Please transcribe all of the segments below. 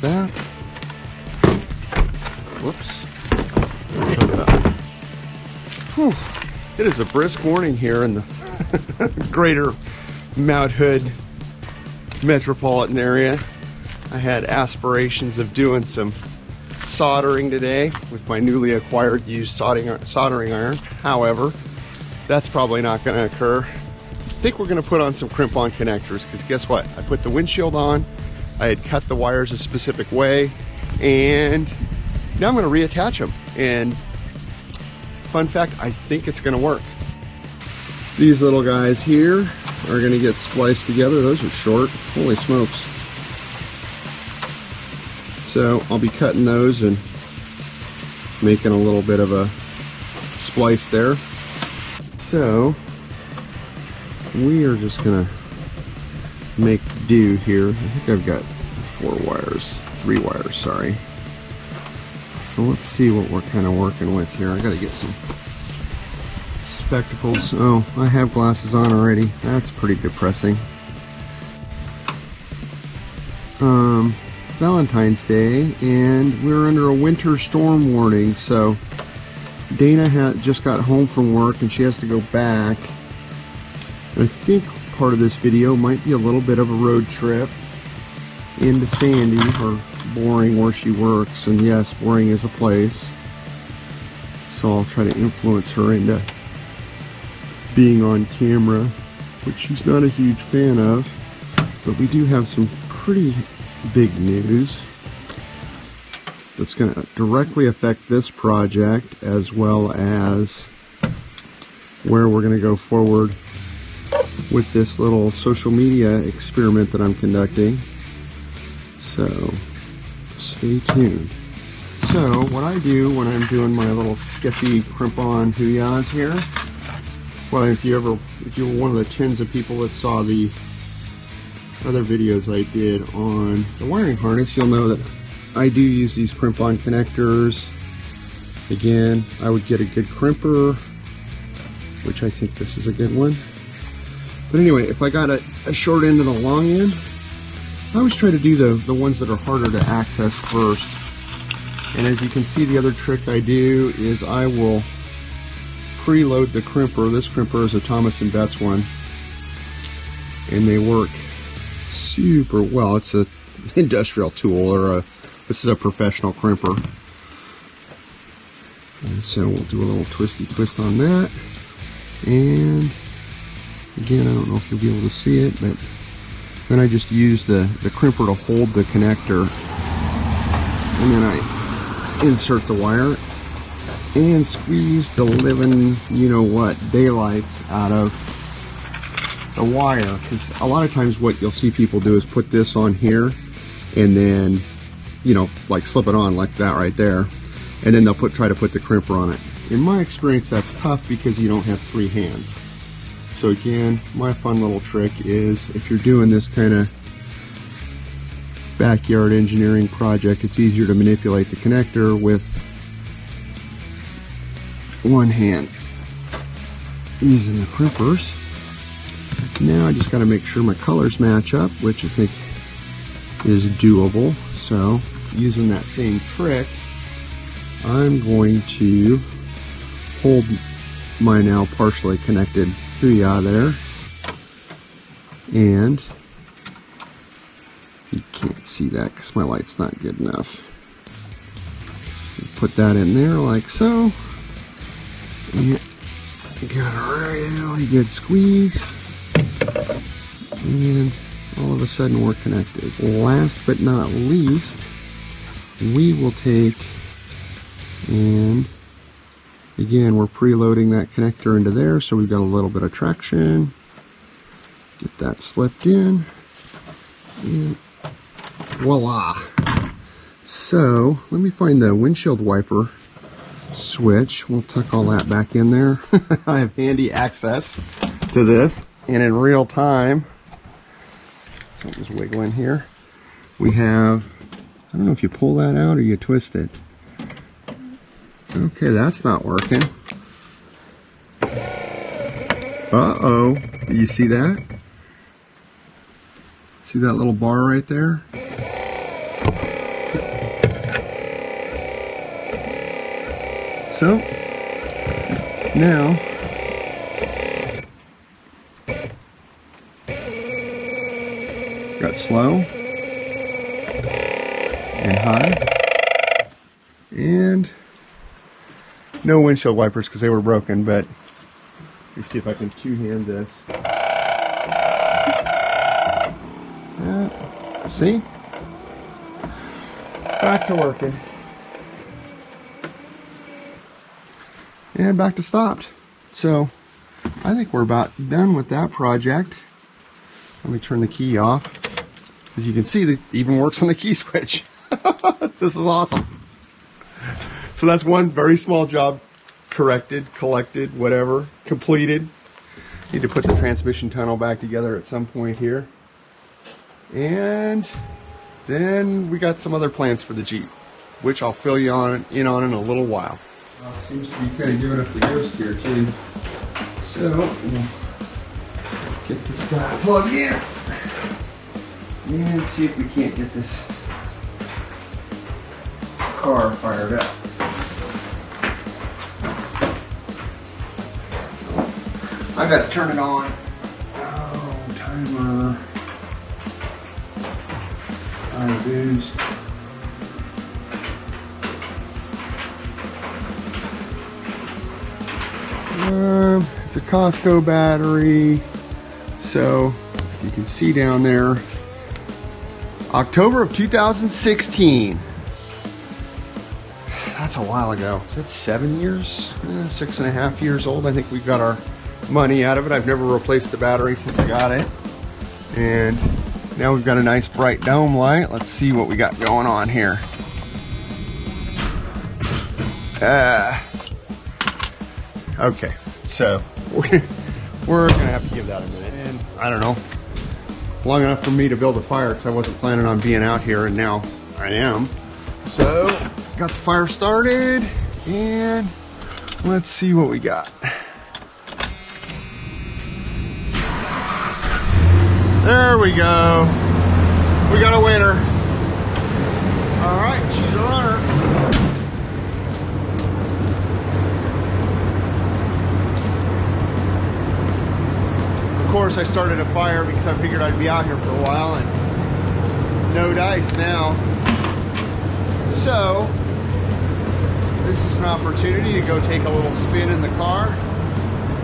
that. Whoops. Shut it up. Whew. It is a brisk morning here in the greater Mount Hood metropolitan area. I had aspirations of doing some soldering today with my newly acquired used soldering iron. However, that's probably not going to occur. I think we're going to put on some crimp-on connectors, because guess what? I put the windshield on, I had cut the wires a specific way, and now I'm going to reattach them. And fun fact, I think it's going to work. These little guys here are going to get spliced together. Those are short. Holy smokes. So I'll be cutting those and making a little bit of a splice there. So we are just gonna make do here. I think I've got 3 wires, sorry. So let's see what we're kind of working with here. I gotta get some spectacles. Oh, I have glasses on already. That's pretty depressing. Valentine's Day, and we're under a winter storm warning, so Dana just got home from work and she has to go back. I think part of this video might be a little bit of a road trip into Sandy, or Boring, where she works. And yes, Boring is a place, so I'll try to influence her into being on camera, which she's not a huge fan of. But we do have some pretty big news that's going to directly affect this project, as well as where we're going to go forward with this little social media experiment that I'm conducting. So stay tuned. So what I do when I'm doing my little sketchy crimp-on hoo-yahs here, well, if you were one of the tens of people that saw the other videos I did on the wiring harness, you'll know that I do use these crimp-on connectors. Again, I would get a good crimper, which I think this is a good one. But anyway, if I got a short end and a long end, I always try to do the ones that are harder to access first. And as you can see, the other trick I do is I will preload the crimper. This crimper is a Thomas & Betts one, and they work super well. It's an industrial tool, or this is a professional crimper. And so we'll do a little twisty twist on that. And again, I don't know if you'll be able to see it, but then I just use the crimper to hold the connector, and then I insert the wire and squeeze the living, you know what, daylights out of the wire. Because a lot of times what you'll see people do is put this on here and then, you know, like slip it on like that right there, and then they'll try to put the crimper on it. In my experience, that's tough because you don't have 3 hands. So again, my fun little trick is, if you're doing this kind of backyard engineering project, it's easier to manipulate the connector with one hand using the crimpers. Now I just got to make sure my colors match up, which I think is doable. So using that same trick, I'm going to hold my now partially connected hoo-yah there, and you can't see that because my light's not good enough. Put that in there like so, and got a really good squeeze, and all of a sudden we're connected. Last but not least, we will take, and again, we're preloading that connector into there, so we've got a little bit of traction. Get that slipped in, and voila. So let me find the windshield wiper switch. We'll tuck all that back in there. I have handy access to this, and in real time, so I'll just wiggle in here. We have, I don't know if you pull that out or you twist it. Okay, that's not working. Uh-oh. You see that? See that little bar right there? So now got slow and high, and no windshield wipers because they were broken, but let me see if I can two-hand this. See? Back to working. And back to stopped. So I think we're about done with that project. Let me turn the key off. As you can see, that even works on the key switch. This is awesome. So that's one very small job corrected, collected, whatever, completed. Need to put the transmission tunnel back together at some point here. And then we got some other plans for the Jeep, which I'll fill you in on in a little while. Well, it seems to be kind of giving up the ghost here too. So we'll get this guy plugged in and see if we can't get this car fired up. I got to turn it on. Oh, timer. Boost. It's a Costco battery, so you can see down there, October of 2016. That's a while ago. Is that 7 years? 6.5 years old. I think we got our money out of it. I've never replaced the battery since I got it, and now we've got a nice bright dome light. Let's see what we got going on here. Okay, so we're gonna have to give that a minute. And I don't know, long enough for me to build a fire because I wasn't planning on being out here, and now I am. So got the fire started, and let's see what we got. There we go. We got a winner. All right, she's a runner. Of course, I started a fire because I figured I'd be out here for a while, and no dice now. So this is an opportunity to go take a little spin in the car.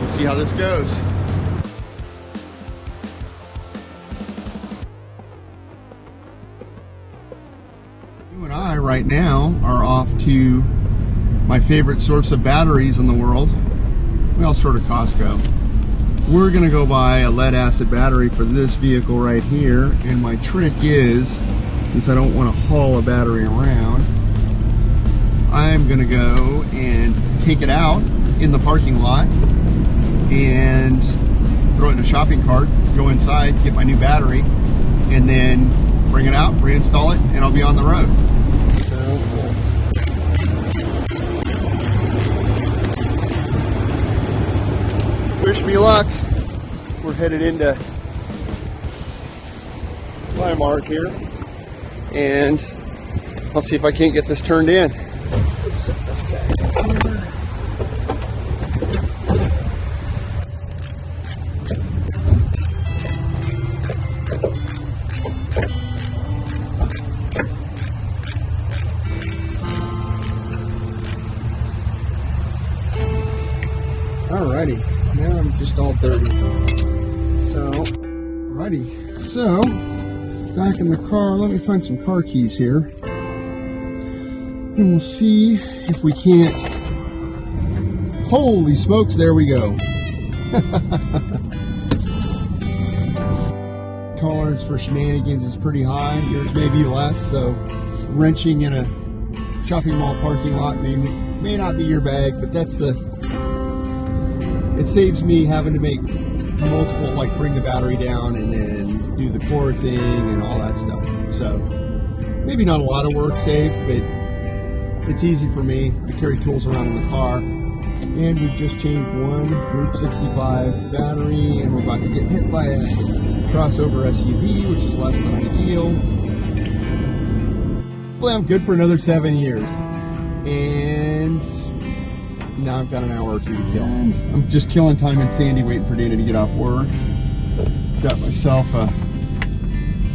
We'll see how this goes. You and I right now are off to my favorite source of batteries in the world. Well, sort of Costco. We're gonna go buy a lead acid battery for this vehicle right here, and my trick is, since I don't want to haul a battery around, I'm gonna go and take it out in the parking lot and throw it in a shopping cart, go inside, get my new battery, and then bring it out, reinstall it, and I'll be on the road. Wish me luck. We're headed into Weimar here, and I'll see if I can't get this turned in. Let's set this guy here. Alrighty, now I'm just all dirty. So, alrighty, so back in the car. Let me find some car keys here, and we'll see if we can't. Holy smokes! There we go. Tolerance for shenanigans is pretty high. Yours may be less, so wrenching in a shopping mall parking lot may not be your bag, but that's the. It saves me having to make multiple, like bring the battery down and then do the core thing and all that stuff. So maybe not a lot of work saved, but it's easy for me to carry tools around in the car. And we've just changed one Route 65 battery, and we're about to get hit by a crossover SUV, which is less than ideal. hopefully I'm good for another 7 years. And now I've got an hour or two to kill. I'm just killing time in Sandy, waiting for Dana to get off work. Got myself a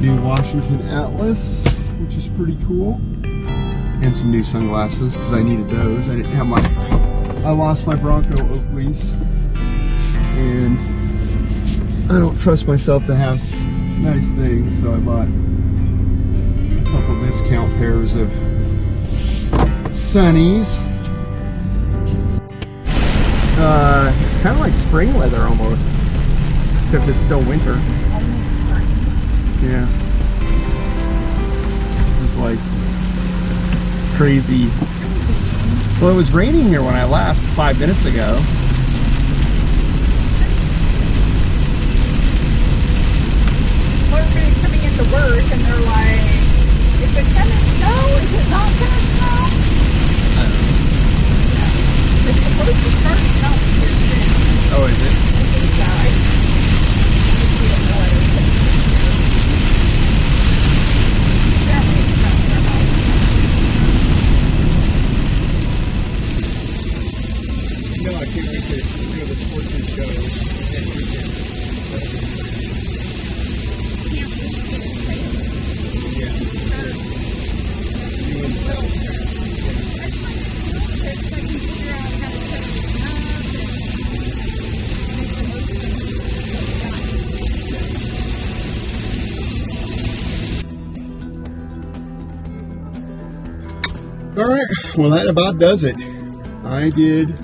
new Washington Atlas, which is pretty cool. And some new sunglasses, because I needed those. I didn't have I lost my Bronco Oakleys. And I don't trust myself to have nice things, so I bought a couple discount pairs of Sunnies. It's kind of like spring weather almost, except it's still winter. Yeah. This is like crazy. Well, it was raining here when I left 5 minutes ago. Well, everybody's coming into work and they're like, is it gonna snow? Is it not gonna snow? I don't know. Yeah. It's supposed to start snowing here soon. Oh, is it? I think so. We don't know what it is. Apparently it's not in our house. No, I can't wait to go to the sportsman show next weekend. Yeah. You and All right, well that about does it. I did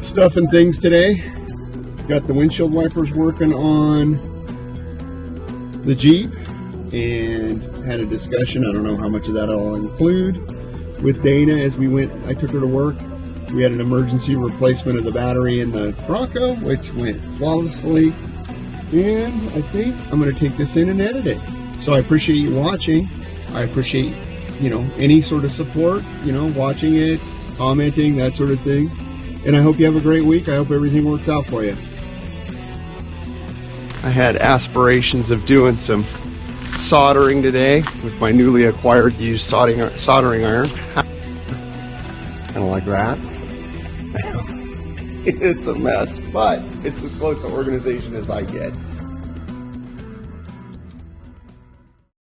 stuff and things today. Got the windshield wipers working on the Jeep and had a discussion. I don't know how much of that I'll include with Dana as we went. I took her to work. We had an emergency replacement of the battery in the Bronco, which went flawlessly. And I think I'm going to take this in and edit it. So I appreciate you watching. I appreciate, any sort of support, watching it, commenting, that sort of thing. And I hope you have a great week. I hope everything works out for you. I had aspirations of doing some soldering today with my newly acquired used soldering iron. Kind of like that. It's a mess, but it's as close to organization as I get.